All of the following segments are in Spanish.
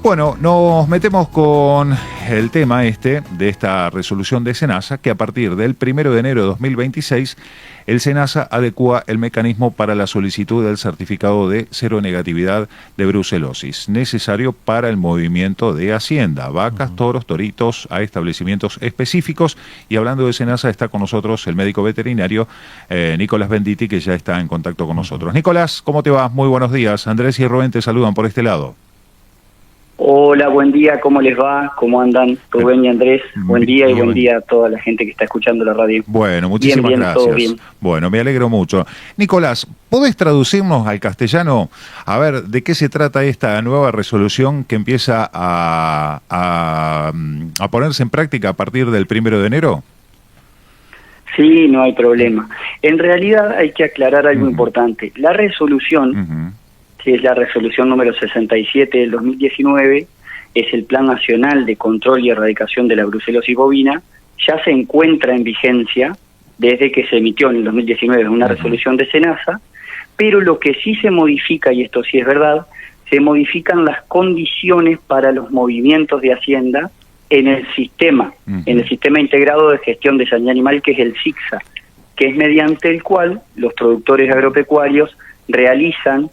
Bueno, nos metemos con el tema de esta resolución de SENASA, que a partir del 1 de enero de 2026, el SENASA adecúa el mecanismo para la solicitud del certificado de cero negatividad de brucelosis, necesario para el movimiento de Hacienda, vacas, toros, toritos, a establecimientos específicos. Y hablando de SENASA, está con nosotros el médico veterinario Nicolás Venditti, que ya está en contacto con nosotros. Nicolás, ¿cómo te va? Muy buenos días. Andrés y Rubén te saludan por este lado. Hola, buen día, ¿cómo les va? ¿Cómo andan? Rubén y Andrés, buen día y buen día a toda la gente que está escuchando la radio. Bueno, muchísimas gracias. Todo bien. Bueno, me alegro mucho. Nicolás, ¿podés traducirnos al castellano a ver de qué se trata esta nueva resolución que empieza a ponerse en práctica a partir del 1 de enero? Sí, no hay problema. En realidad hay que aclarar algo importante. La resolución... que es la resolución número 67 del 2019, es el Plan Nacional de Control y Erradicación de la Brucelosis Bovina, ya se encuentra en vigencia desde que se emitió en el 2019 una resolución de SENASA, pero lo que sí se modifica, y esto sí es verdad, se modifican las condiciones para los movimientos de Hacienda en el sistema integrado de gestión de sanidad animal, que es el SIGSA, que es mediante el cual los productores agropecuarios realizan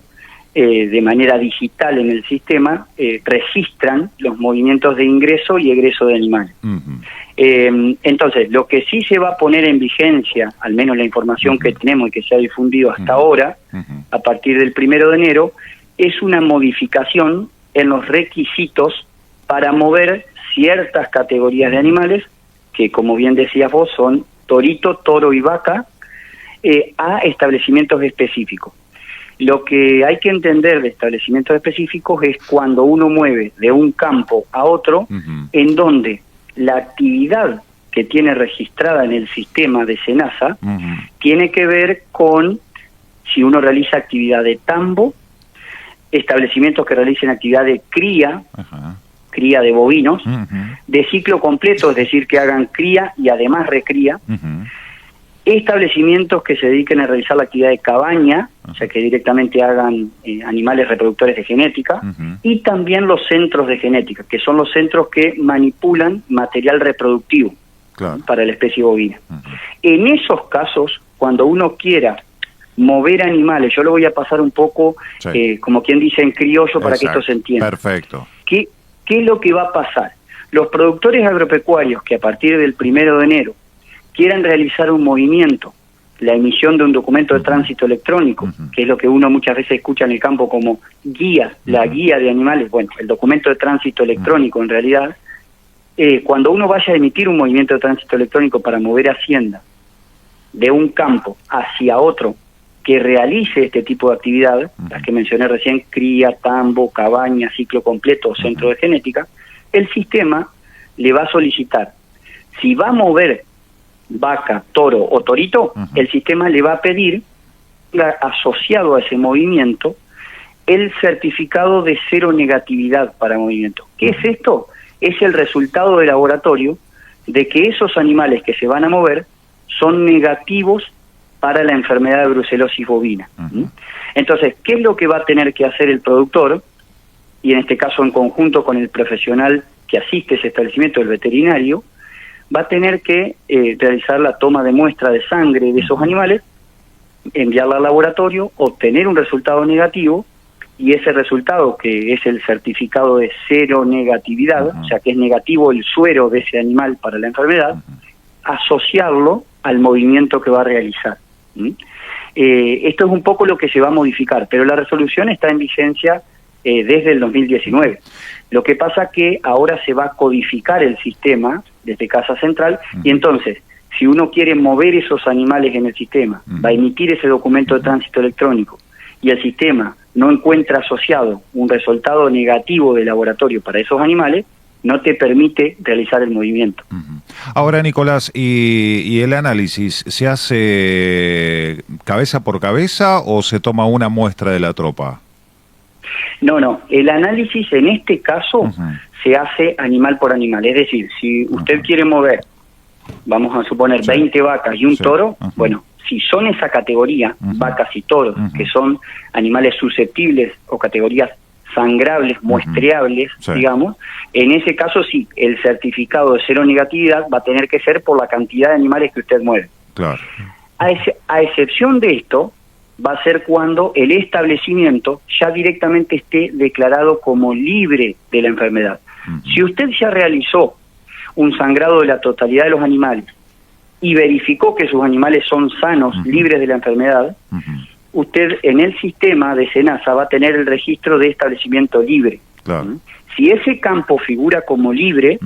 de manera digital en el sistema, registran los movimientos de ingreso y egreso de animales. Entonces, lo que sí se va a poner en vigencia, al menos la información que tenemos y que se ha difundido hasta ahora, a partir del 1 de enero, es una modificación en los requisitos para mover ciertas categorías de animales, que como bien decías vos, son torito, toro y vaca, a establecimientos específicos. Lo que hay que entender de establecimientos específicos es cuando uno mueve de un campo a otro, en donde la actividad que tiene registrada en el sistema de SENASA tiene que ver con si uno realiza actividad de tambo, establecimientos que realicen actividad de cría, cría de bovinos, de ciclo completo, es decir, que hagan cría y además recría, establecimientos que se dediquen a realizar la actividad de cabaña, o sea, que directamente hagan animales reproductores de genética, y también los centros de genética, que son los centros que manipulan material reproductivo para la especie bovina. En esos casos, cuando uno quiera mover animales, yo lo voy a pasar un poco, como quien dice en criollo, para que esto se entienda. Perfecto. ¿Qué es lo que va a pasar? Los productores agropecuarios que a partir del 1 de enero quieran realizar un movimiento, la emisión de un documento de tránsito electrónico, que es lo que uno muchas veces escucha en el campo como guía, la guía de animales, bueno, el documento de tránsito electrónico en realidad, cuando uno vaya a emitir un movimiento de tránsito electrónico para mover Hacienda de un campo hacia otro que realice este tipo de actividad, las que mencioné recién, cría, tambo, cabaña, ciclo completo o centro de genética, el sistema le va a solicitar, si va a mover vaca, toro o torito, el sistema le va a pedir, asociado a ese movimiento, el certificado de cero negatividad para movimiento. ¿Qué es esto? Es el resultado de laboratorio de que esos animales que se van a mover son negativos para la enfermedad de brucelosis bovina. Entonces, ¿qué es lo que va a tener que hacer el productor? Y en este caso en conjunto con el profesional que asiste a ese establecimiento, el veterinario, va a tener que realizar la toma de muestra de sangre de esos animales, enviarla al laboratorio, obtener un resultado negativo, y ese resultado, que es el certificado de cero negatividad, o sea que es negativo el suero de ese animal para la enfermedad, asociarlo al movimiento que va a realizar. Esto es un poco lo que se va a modificar, pero la resolución está en vigencia desde el 2019. Lo que pasa que ahora se va a codificar el sistema desde Casa Central, y entonces, si uno quiere mover esos animales en el sistema, va a emitir ese documento de tránsito electrónico, y el sistema no encuentra asociado un resultado negativo de laboratorio para esos animales, no te permite realizar el movimiento. Ahora, Nicolás, ¿y el análisis se hace cabeza por cabeza o se toma una muestra de la tropa? No, el análisis en este caso se hace animal por animal, es decir, si usted quiere mover, vamos a suponer 20 vacas y un toro, bueno, si son esa categoría, vacas y toros, que son animales susceptibles o categorías sangrables, muestreables, digamos, en ese caso sí, el certificado de cero negatividad va a tener que ser por la cantidad de animales que usted mueve. Claro. A excepción de esto, va a ser cuando el establecimiento ya directamente esté declarado como libre de la enfermedad. Si usted ya realizó un sangrado de la totalidad de los animales y verificó que sus animales son sanos, libres de la enfermedad, usted en el sistema de SENASA va a tener el registro de establecimiento libre. Claro. Si ese campo figura como libre,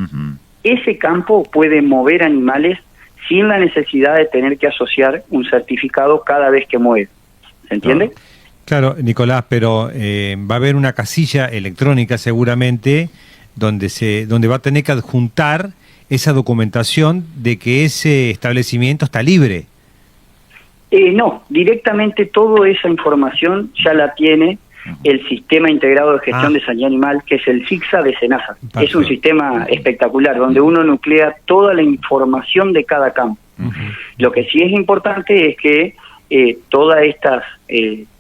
ese campo puede mover animales sin la necesidad de tener que asociar un certificado cada vez que mueve. ¿Se entiende? Claro, Nicolás, pero va a haber una casilla electrónica seguramente donde va a tener que adjuntar esa documentación de que ese establecimiento está libre. No, directamente toda esa información ya la tiene el Sistema Integrado de Gestión de Sanidad Animal, que es el SIGSA de SENASA. Perfecto. Es un sistema espectacular, donde uno nuclea toda la información de cada campo. Lo que sí es importante es que todas estas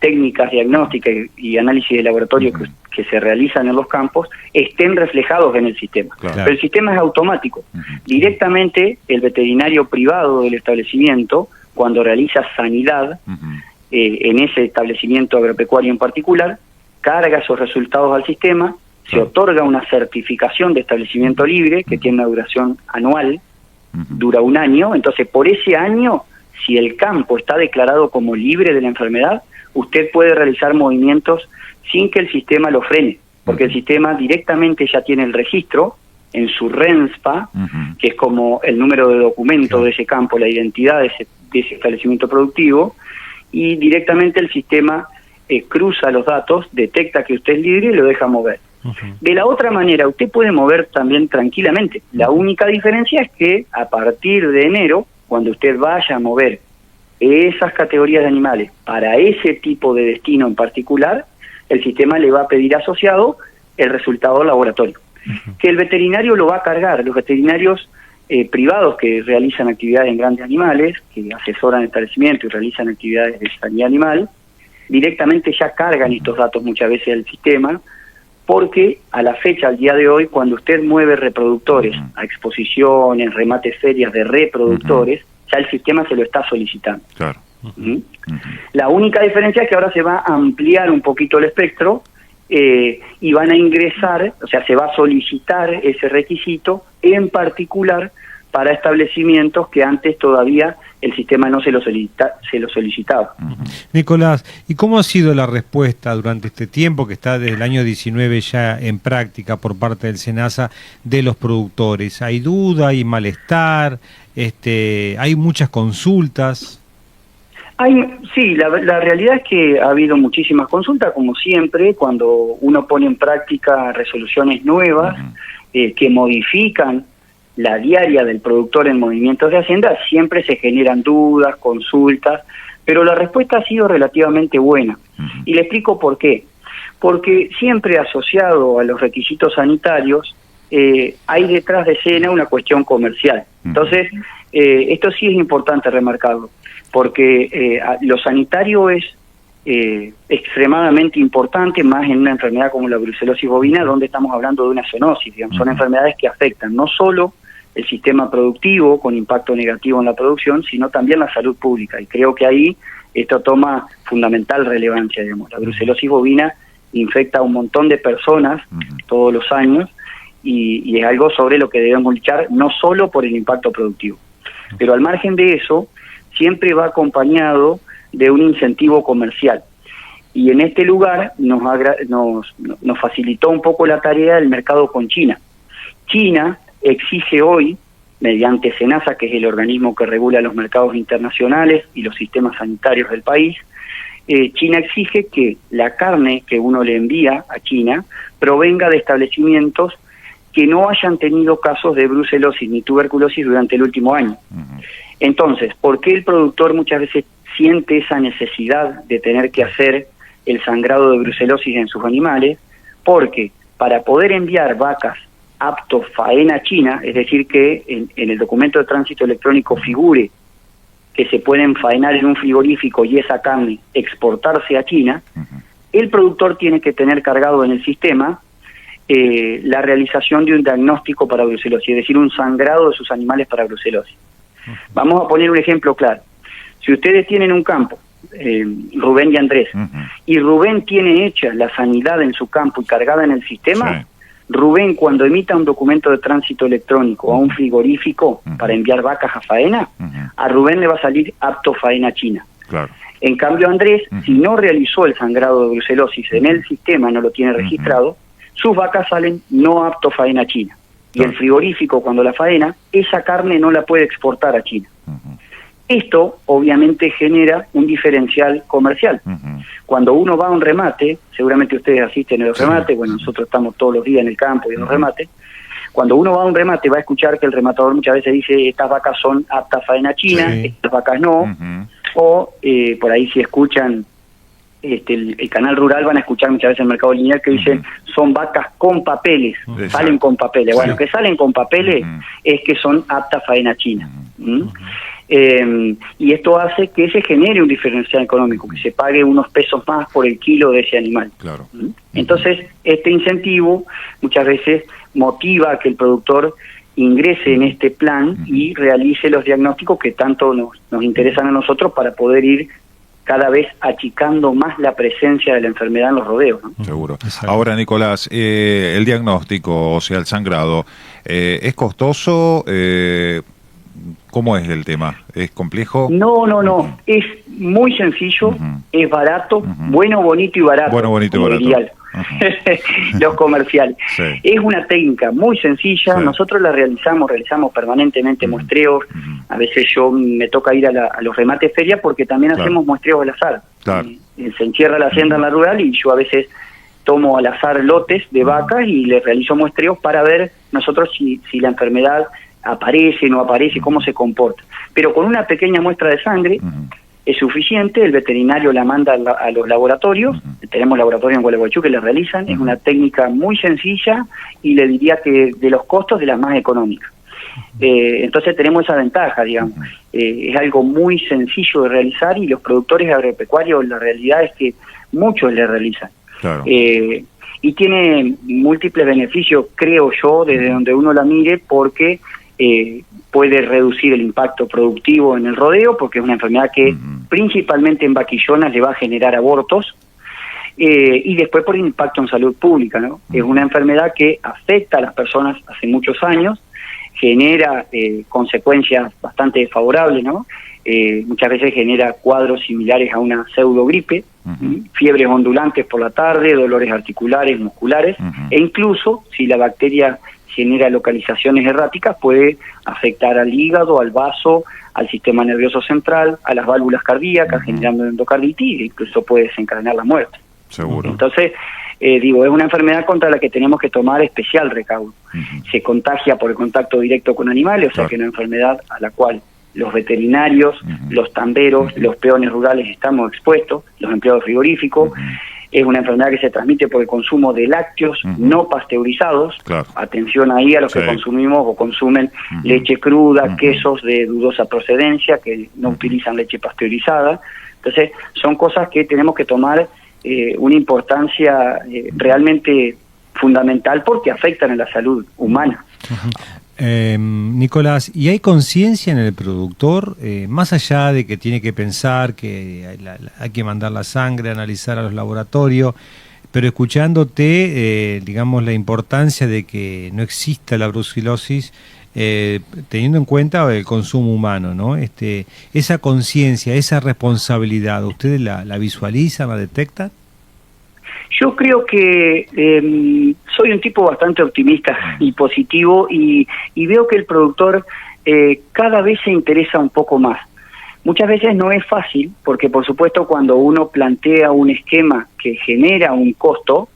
técnicas diagnósticas y análisis de laboratorio que se realizan en los campos estén reflejados en el sistema. Claro. Pero el sistema es automático. Directamente el veterinario privado del establecimiento, cuando realiza sanidad en ese establecimiento agropecuario en particular, carga esos resultados al sistema, se otorga una certificación de establecimiento libre que tiene una duración anual, dura un año. Entonces por ese año, si el campo está declarado como libre de la enfermedad, usted puede realizar movimientos sin que el sistema lo frene, porque el sistema directamente ya tiene el registro en su RENSPA, que es como el número de documento de ese campo, la identidad de ese establecimiento productivo, y directamente el sistema cruza los datos, detecta que usted es libre y lo deja mover. De la otra manera, usted puede mover también tranquilamente. La única diferencia es que a partir de enero, cuando usted vaya a mover esas categorías de animales para ese tipo de destino en particular, el sistema le va a pedir asociado el resultado del laboratorio, que el veterinario lo va a cargar. Los veterinarios privados que realizan actividades en grandes animales, que asesoran el establecimiento y realizan actividades de sanidad animal, directamente ya cargan estos datos muchas veces al sistema, porque a la fecha, al día de hoy, cuando usted mueve reproductores a exposiciones, remates, ferias de reproductores, ya el sistema se lo está solicitando. Claro. La única diferencia es que ahora se va a ampliar un poquito el espectro y van a ingresar, o sea, se va a solicitar ese requisito en particular para establecimientos que antes todavía el sistema no se lo solicitaba. Nicolás, ¿y cómo ha sido la respuesta durante este tiempo que está desde el año 19 ya en práctica por parte del SENASA de los productores? ¿Hay duda, hay malestar, hay muchas consultas? Sí, la realidad es que ha habido muchísimas consultas, como siempre, cuando uno pone en práctica resoluciones nuevas que modifican la diaria del productor en movimientos de hacienda, siempre se generan dudas, consultas, pero la respuesta ha sido relativamente buena. Y le explico por qué. Porque siempre asociado a los requisitos sanitarios, hay detrás de escena una cuestión comercial. Entonces, esto sí es importante remarcarlo, porque lo sanitario es extremadamente importante, más en una enfermedad como la brucelosis bovina, donde estamos hablando de una zoonosis, digamos. Son enfermedades que afectan no solo el sistema productivo con impacto negativo en la producción, sino también la salud pública, y creo que ahí esto toma fundamental relevancia, digamos. La brucelosis bovina infecta a un montón de personas todos los años, y es algo sobre lo que debemos luchar, no solo por el impacto productivo, pero al margen de eso, siempre va acompañado de un incentivo comercial. Y en este lugar nos facilitó un poco la tarea el mercado con China. China exige hoy, mediante SENASA, que es el organismo que regula los mercados internacionales y los sistemas sanitarios del país, China exige que la carne que uno le envía a China provenga de establecimientos que no hayan tenido casos de brucelosis ni tuberculosis durante el último año. Entonces, ¿por qué el productor muchas veces siente esa necesidad de tener que hacer el sangrado de brucelosis en sus animales? Porque para poder enviar vacas apto faena china, es decir, que en el documento de tránsito electrónico figure que se pueden faenar en un frigorífico y esa carne exportarse a China, el productor tiene que tener cargado en el sistema la realización de un diagnóstico para brucelosis, es decir, un sangrado de sus animales para brucelosis. Vamos a poner un ejemplo claro. Si ustedes tienen un campo, Rubén y Andrés, y Rubén tiene hecha la sanidad en su campo y cargada en el sistema, Rubén, cuando emita un documento de tránsito electrónico a un frigorífico para enviar vacas a faena, a Rubén le va a salir apto faena china. Claro. En cambio, Andrés, si no realizó el sangrado de brucelosis en el sistema, no lo tiene registrado, sus vacas salen no apto faena china. Y el frigorífico, cuando la faena, esa carne no la puede exportar a China. Esto, obviamente, genera un diferencial comercial. Cuando uno va a un remate, seguramente ustedes asisten a los remates, bueno, nosotros estamos todos los días en el campo y en los remates. Cuando uno va a un remate, va a escuchar que el rematador muchas veces dice, estas vacas son aptas faena china, estas vacas no, o por ahí si escuchan el canal rural van a escuchar muchas veces el mercado lineal que dicen son vacas con papeles, salen con papeles. Bueno, que salen con papeles es que son aptas faena china. Y esto hace que se genere un diferencial económico, que se pague unos pesos más por el kilo de ese animal. Claro. Entonces, este incentivo muchas veces motiva a que el productor ingrese en este plan y realice los diagnósticos que tanto nos interesan a nosotros para poder ir cada vez achicando más la presencia de la enfermedad en los rodeos, ¿no? Seguro. Exacto. Ahora, Nicolás, el diagnóstico, o sea, el sangrado, ¿es costoso? ¿Cómo es el tema? ¿Es complejo? No. Es muy sencillo, es barato, bueno, bonito y barato. Bueno, bonito y barato. Dirían los comerciales. Sí. Es una técnica muy sencilla, nosotros la realizamos permanentemente muestreos, a veces yo me toca ir a los remates ferias porque también hacemos muestreos al azar. Claro. Se encierra la hacienda en la rural y yo a veces tomo al azar lotes de vacas y les realizo muestreos para ver nosotros si la enfermedad aparece, no aparece, cómo se comporta. Pero con una pequeña muestra de sangre es suficiente, el veterinario la manda a los laboratorios, tenemos laboratorios en Gualeguaychú que la realizan, es una técnica muy sencilla y le diría que de los costos de las más económicas. Entonces tenemos esa ventaja, digamos. Es algo muy sencillo de realizar y los productores agropecuarios, la realidad es que muchos le realizan. Claro. Y tiene múltiples beneficios, creo yo, desde donde uno la mire, porque puede reducir el impacto productivo en el rodeo, porque es una enfermedad que principalmente en vaquillonas le va a generar abortos, y después por el impacto en salud pública, ¿no? Es una enfermedad que afecta a las personas hace muchos años, genera consecuencias bastante desfavorables, ¿no? Muchas veces genera cuadros similares a una pseudogripe, fiebres ondulantes por la tarde, dolores articulares, musculares, e incluso si la bacteria genera localizaciones erráticas, puede afectar al hígado, al vaso, al sistema nervioso central, a las válvulas cardíacas, generando endocarditis, e incluso puede desencadenar la muerte. Seguro. Entonces, es una enfermedad contra la que tenemos que tomar especial recaudo. Se contagia por el contacto directo con animales, o sea que es una enfermedad a la cual los veterinarios, los tamberos, los peones rurales estamos expuestos, los empleados frigoríficos. Es una enfermedad que se transmite por el consumo de lácteos no pasteurizados. Claro. Atención ahí a los que consumimos o consumen leche cruda, quesos de dudosa procedencia, que no utilizan leche pasteurizada. Entonces, son cosas que tenemos que tomar una importancia realmente fundamental porque afectan a la salud humana. Nicolás, ¿y hay conciencia en el productor, más allá de que tiene que pensar que hay que mandar la sangre, analizar a los laboratorios, pero escuchándote, digamos, la importancia de que no exista la brucelosis, teniendo en cuenta el consumo humano, ¿no? Esa conciencia, esa responsabilidad, ¿ustedes la visualizan, la detectan? Yo creo que soy un tipo bastante optimista y positivo y veo que el productor cada vez se interesa un poco más. Muchas veces no es fácil, porque por supuesto cuando uno plantea un esquema que genera un costo,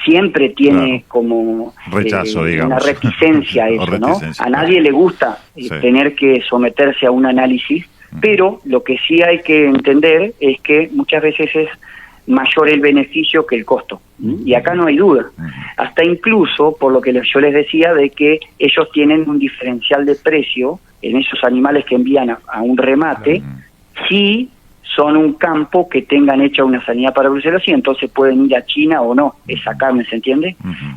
siempre tiene como rechazo, una reticencia a eso, ¿no? A nadie le gusta tener que someterse a un análisis, pero lo que sí hay que entender es que muchas veces es mayor el beneficio que el costo. Y acá no hay duda. Hasta incluso, por lo que yo les decía, de que ellos tienen un diferencial de precio en esos animales que envían a un remate, si son un campo que tengan hecha una sanidad para brucelosis, entonces pueden ir a China o no, esa carne, ¿se entiende?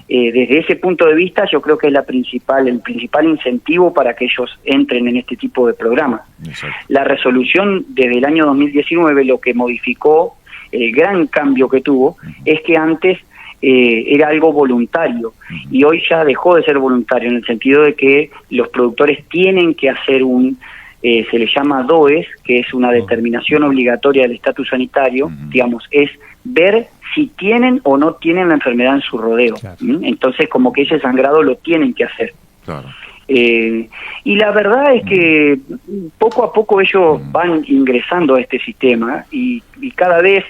Desde ese punto de vista yo creo que es el principal incentivo para que ellos entren en este tipo de programas. Exacto. La resolución desde el año 2019 lo que modificó, el gran cambio que tuvo, es que antes era algo voluntario y hoy ya dejó de ser voluntario en el sentido de que los productores tienen que hacer se le llama DOES, que es una determinación obligatoria del estatus sanitario, digamos, es ver si tienen o no tienen la enfermedad en su rodeo. Claro. Entonces, como que ese sangrado lo tienen que hacer. Claro. Y la verdad es que poco a poco ellos van ingresando a este sistema y cada vez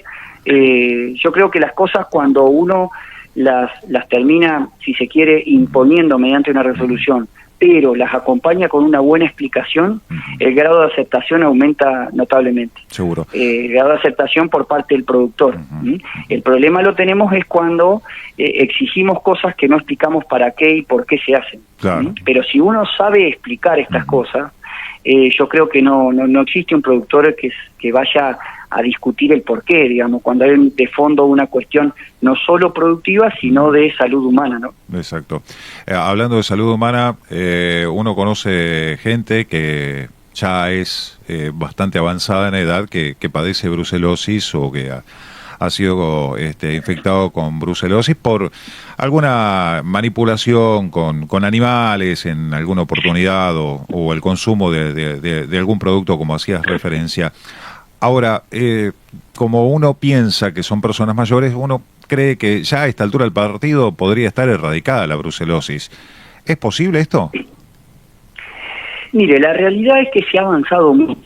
yo creo que las cosas cuando uno las termina, si se quiere, imponiendo mediante una resolución, pero las acompaña con una buena explicación, el grado de aceptación aumenta notablemente. Seguro. El grado de aceptación por parte del productor. El problema lo tenemos es cuando exigimos cosas que no explicamos para qué y por qué se hacen. Claro. Pero si uno sabe explicar estas cosas, yo creo que no existe un productor que vaya a discutir el porqué, digamos, cuando hay de fondo una cuestión no solo productiva, sino de salud humana, ¿no? Exacto. Hablando de salud humana, uno conoce gente que ya es bastante avanzada en edad, que padece brucelosis o que ha sido infectado con brucelosis por alguna manipulación con animales en alguna oportunidad o el consumo de algún producto, como hacías referencia. Ahora, como uno piensa que son personas mayores, uno cree que ya a esta altura del partido podría estar erradicada la brucelosis. ¿Es posible esto? Mire, la realidad es que se ha avanzado mucho.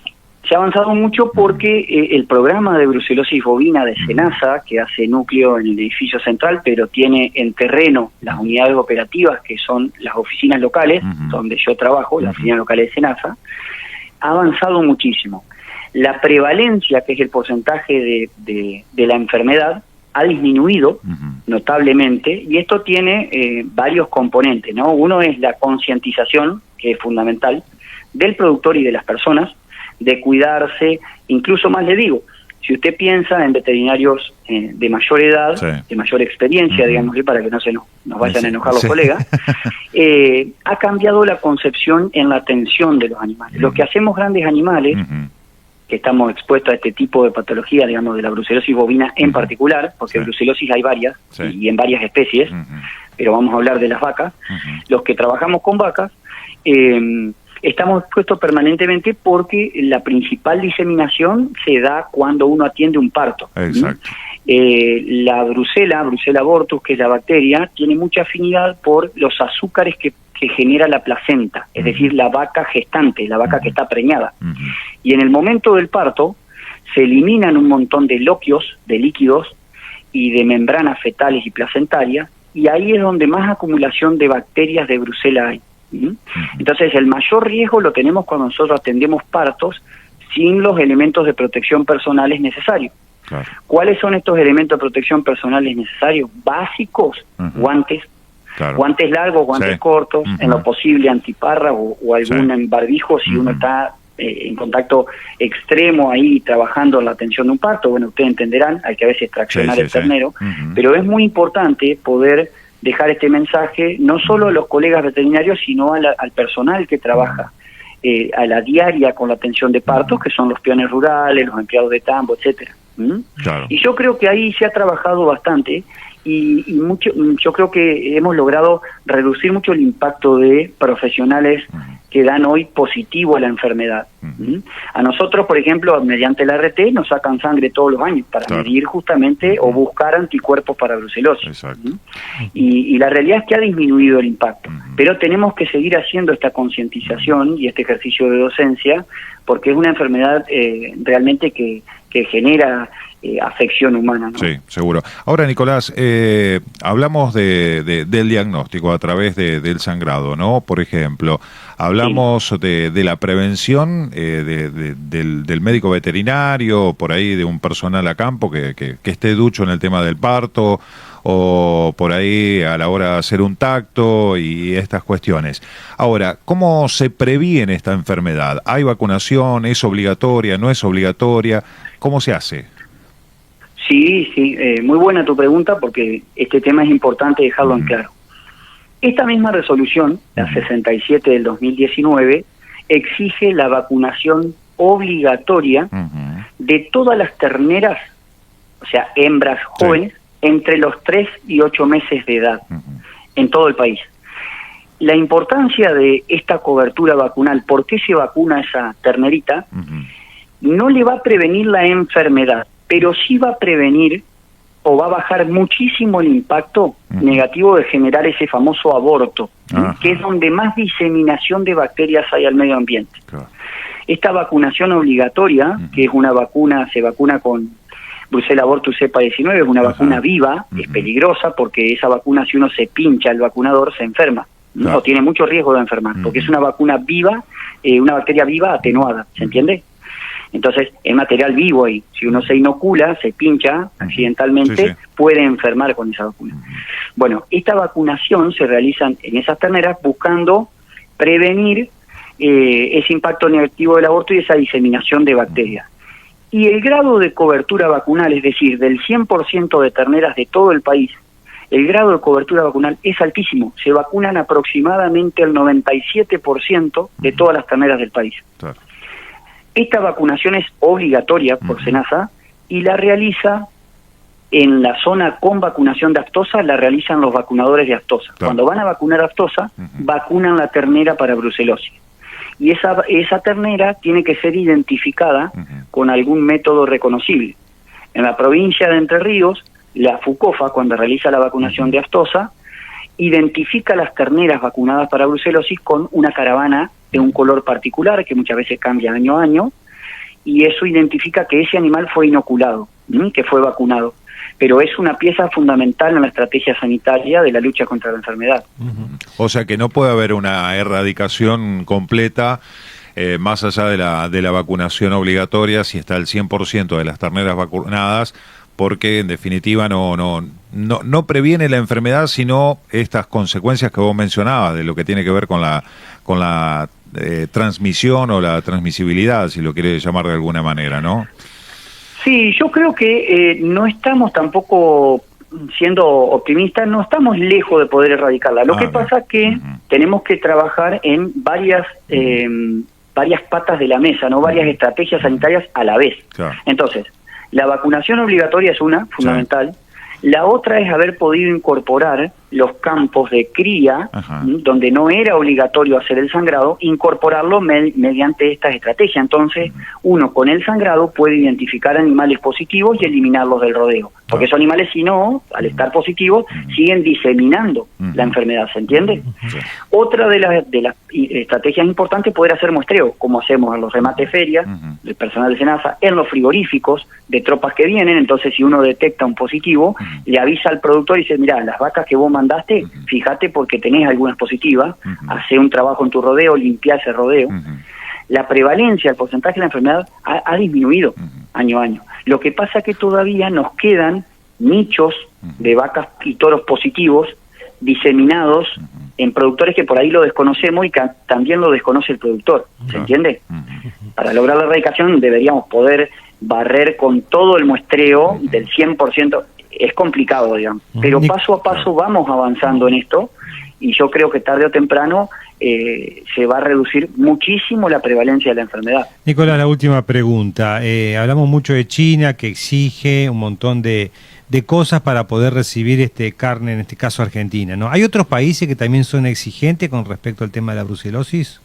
Se ha avanzado mucho porque el programa de brucelosis bovina de SENASA, que hace núcleo en el edificio central, pero tiene en terreno las unidades operativas, que son las oficinas locales, donde yo trabajo, las oficinas locales de SENASA, ha avanzado muchísimo. La prevalencia, que es el porcentaje de la enfermedad, ha disminuido notablemente, y esto tiene varios componentes, ¿no? Uno es la concientización, que es fundamental, del productor y de las personas, de cuidarse, incluso más le digo, si usted piensa en veterinarios de mayor edad, de mayor experiencia, digamos, para que no se nos vayan a enojar los colegas, ha cambiado la concepción en la atención de los animales. Lo que hacemos grandes animales, que estamos expuestos a este tipo de patología, digamos, de la brucelosis bovina en particular, porque brucelosis hay varias, y en varias especies, pero vamos a hablar de las vacas. Los que trabajamos con vacas, estamos expuestos permanentemente porque la principal diseminación se da cuando uno atiende un parto. Exacto. La Brucella abortus, que es la bacteria, tiene mucha afinidad por los azúcares que genera la placenta, es decir, la vaca gestante, la vaca que está preñada. Y en el momento del parto se eliminan un montón de loquios, de líquidos y de membranas fetales y placentarias, y ahí es donde más acumulación de bacterias de Brucella hay. Entonces el mayor riesgo lo tenemos cuando nosotros atendemos partos sin los elementos de protección personales necesarios. Claro. ¿Cuáles son estos elementos de protección personales necesarios? Básicos, guantes, guantes largos, guantes cortos, en lo posible antiparra o algún barbijo si uno está en contacto extremo ahí trabajando en la atención de un parto. Bueno, ustedes entenderán, hay que a veces traccionar el ternero, pero es muy importante poder dejar este mensaje no solo a los colegas veterinarios, sino al personal que trabaja a la diaria con la atención de partos, que son los peones rurales, los empleados de tambo, etcétera. Y yo creo que ahí se ha trabajado bastante y mucho, yo creo que hemos logrado reducir mucho el impacto de profesionales que dan hoy positivo a la enfermedad. A nosotros, por ejemplo, mediante la RT nos sacan sangre todos los años para medir justamente o buscar anticuerpos para brucelosis. Y la realidad es que ha disminuido el impacto, pero tenemos que seguir haciendo esta concientización y este ejercicio de docencia, porque es una enfermedad realmente que genera afección humana, ¿no? Sí, seguro. Ahora, Nicolás, hablamos del diagnóstico a través del sangrado, ¿no? Por ejemplo, hablamos de la prevención del médico veterinario, por ahí de un personal a campo que esté ducho en el tema del parto, o por ahí a la hora de hacer un tacto y estas cuestiones. Ahora, ¿cómo se previene esta enfermedad? ¿Hay vacunación? ¿Es obligatoria? ¿No es obligatoria? ¿Cómo se hace? Sí, muy buena tu pregunta porque este tema es importante dejarlo en claro. Esta misma resolución, la 67 del 2019, exige la vacunación obligatoria de todas las terneras, o sea, hembras jóvenes, entre los 3 y 8 meses de edad, en todo el país. La importancia de esta cobertura vacunal, ¿por qué se vacuna esa ternerita? No le va a prevenir la enfermedad, pero sí va a prevenir o va a bajar muchísimo el impacto negativo de generar ese famoso aborto, que es donde más diseminación de bacterias hay al medio ambiente. Esta vacunación obligatoria, que es una vacuna, se vacuna con Brucella abortus cepa 19, es una vacuna viva, es peligrosa porque esa vacuna, si uno se pincha el vacunador, se enferma, o tiene mucho riesgo de enfermar, porque es una vacuna viva, una bacteria viva atenuada, ¿se entiende? Entonces, es material vivo y si uno se inocula, se pincha accidentalmente, puede enfermar con esa vacuna. Bueno, esta vacunación se realiza en esas terneras buscando prevenir ese impacto negativo del aborto y esa diseminación de bacterias. Y el grado de cobertura vacunal, es decir, del 100% de terneras de todo el país, el grado de cobertura vacunal es altísimo. Se vacunan aproximadamente el 97% de todas las terneras del país. Claro. Esta vacunación es obligatoria por SENASA y la realiza en la zona con vacunación de aftosa, la realizan los vacunadores de aftosa. Claro. Cuando van a vacunar aftosa, vacunan la ternera para brucelosis. Y esa ternera tiene que ser identificada con algún método reconocible. En la provincia de Entre Ríos, la FUCOFA, cuando realiza la vacunación de aftosa, identifica las terneras vacunadas para brucelosis con una caravana de un color particular, que muchas veces cambia año a año, y eso identifica que ese animal fue inoculado, que fue vacunado. Pero es una pieza fundamental en la estrategia sanitaria de la lucha contra la enfermedad. O sea que no puede haber una erradicación completa más allá de la vacunación obligatoria si está el 100% de las terneras vacunadas, porque en definitiva no previene la enfermedad, sino estas consecuencias que vos mencionabas de lo que tiene que ver con la transmisión o la transmisibilidad, si lo quieres llamar de alguna manera, ¿no? Sí, yo creo que no estamos tampoco, siendo optimistas, no estamos lejos de poder erradicarla. Lo que pasa es que tenemos que trabajar en varias patas de la mesa, no varias estrategias sanitarias a la vez. Claro. Entonces, la vacunación obligatoria es una, fundamental. La otra es haber podido incorporar los campos de cría, donde no era obligatorio hacer el sangrado, incorporarlo mediante estas estrategias. Entonces, uno con el sangrado puede identificar animales positivos y eliminarlos del rodeo. Porque esos animales, si no, al estar positivos, siguen diseminando la enfermedad, ¿se entiende? Otra de las estrategias importantes es poder hacer muestreo, como hacemos en los remates ferias, del personal de SENASA, en los frigoríficos de tropas que vienen. Entonces, si uno detecta un positivo, le avisa al productor y dice, mirá, las vacas que vos mandaste, fíjate porque tenés algunas positivas, hace un trabajo en tu rodeo, limpia ese rodeo. La prevalencia, el porcentaje de la enfermedad ha disminuido año a año. Lo que pasa es que todavía nos quedan nichos de vacas y toros positivos diseminados en productores que por ahí lo desconocemos y que también lo desconoce el productor, ¿se entiende? Para lograr la erradicación deberíamos poder barrer con todo el muestreo del 100%, es complicado, digamos, pero paso a paso vamos avanzando en esto y yo creo que tarde o temprano se va a reducir muchísimo la prevalencia de la enfermedad. Nicolás, la última pregunta. Hablamos mucho de China, que exige un montón de cosas para poder recibir carne, en este caso Argentina, ¿no? ¿Hay otros países que también son exigentes con respecto al tema de la brucelosis?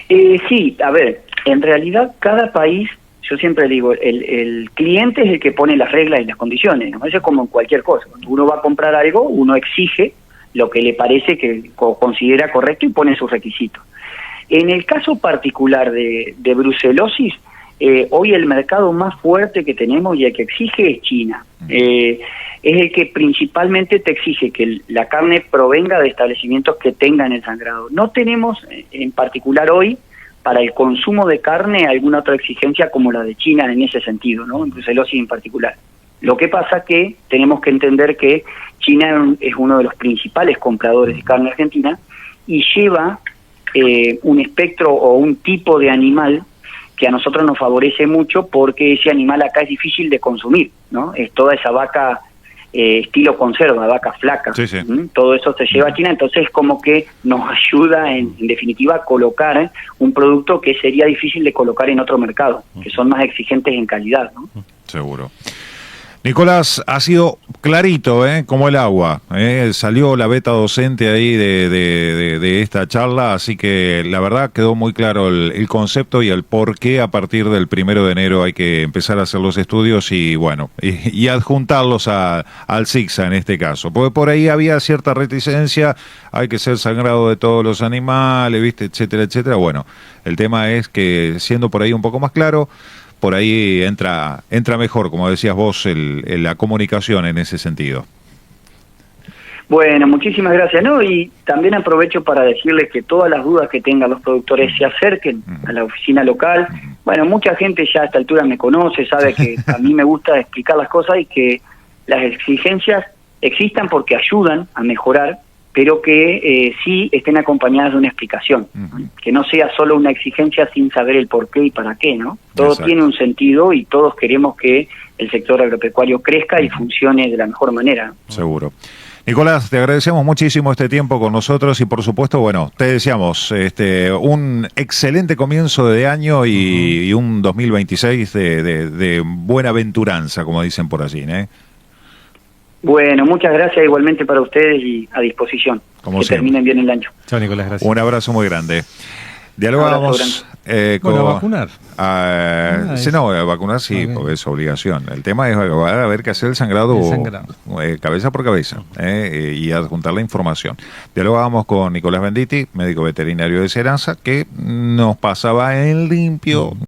Sí, a ver, en realidad cada país, yo siempre digo, el cliente es el que pone las reglas y las condiciones, ¿no? Eso es como en cualquier cosa. Cuando uno va a comprar algo, uno exige lo que le parece que considera correcto y pone sus requisitos. En el caso particular de brucelosis, hoy el mercado más fuerte que tenemos y el que exige es China. Es el que principalmente te exige que la carne provenga de establecimientos que tengan el sangrado. No tenemos en particular hoy para el consumo de carne alguna otra exigencia como la de China en ese sentido, ¿no? En brucelosis en particular. Lo que pasa que tenemos que entender que China es uno de los principales compradores de carne argentina y lleva un espectro o un tipo de animal que a nosotros nos favorece mucho porque ese animal acá es difícil de consumir, ¿no? Es toda esa vaca estilo conserva, vaca flaca. Sí, sí. Todo eso se lleva a China, entonces como que nos ayuda en definitiva a colocar un producto que sería difícil de colocar en otro mercado, que son más exigentes en calidad, ¿no? Seguro. Nicolás, ha sido clarito, como el agua. Salió la beta docente ahí de esta charla, así que la verdad quedó muy claro el concepto y el por qué a partir del 1 de enero hay que empezar a hacer los estudios y bueno, y adjuntarlos al SIGSA en este caso. Porque por ahí había cierta reticencia, hay que ser sangrado de todos los animales, ¿viste? Etcétera, etcétera. Bueno, el tema es que siendo por ahí un poco más claro, por ahí entra mejor, como decías vos, la comunicación en ese sentido. Bueno, muchísimas gracias, ¿no? Y también aprovecho para decirles que todas las dudas que tengan los productores se acerquen a la oficina local. Bueno, mucha gente ya a esta altura me conoce, sabe que a mí me gusta explicar las cosas y que las exigencias existan porque ayudan a mejorar, pero que sí estén acompañadas de una explicación, que no sea solo una exigencia sin saber el por qué y para qué, ¿no? Todo tiene un sentido y todos queremos que el sector agropecuario crezca y funcione de la mejor manera. Seguro. Nicolás, te agradecemos muchísimo este tiempo con nosotros y por supuesto, bueno, te deseamos un excelente comienzo de año y un 2026 de buena aventuranza, como dicen por allí, ¿eh? Bueno, muchas gracias igualmente para ustedes y a disposición. Como que siempre. Terminen bien el año. Chao, Nicolás, gracias. Un abrazo muy grande. Dialogábamos con... Bueno, vacunar. Sí, no, vacunar sí, okay, porque es obligación. El tema es va a haber que hacer el sangrado, cabeza por cabeza, y adjuntar la información. Dialogábamos con Nicolás Venditti, médico veterinario de Senasa, que nos pasaba en limpio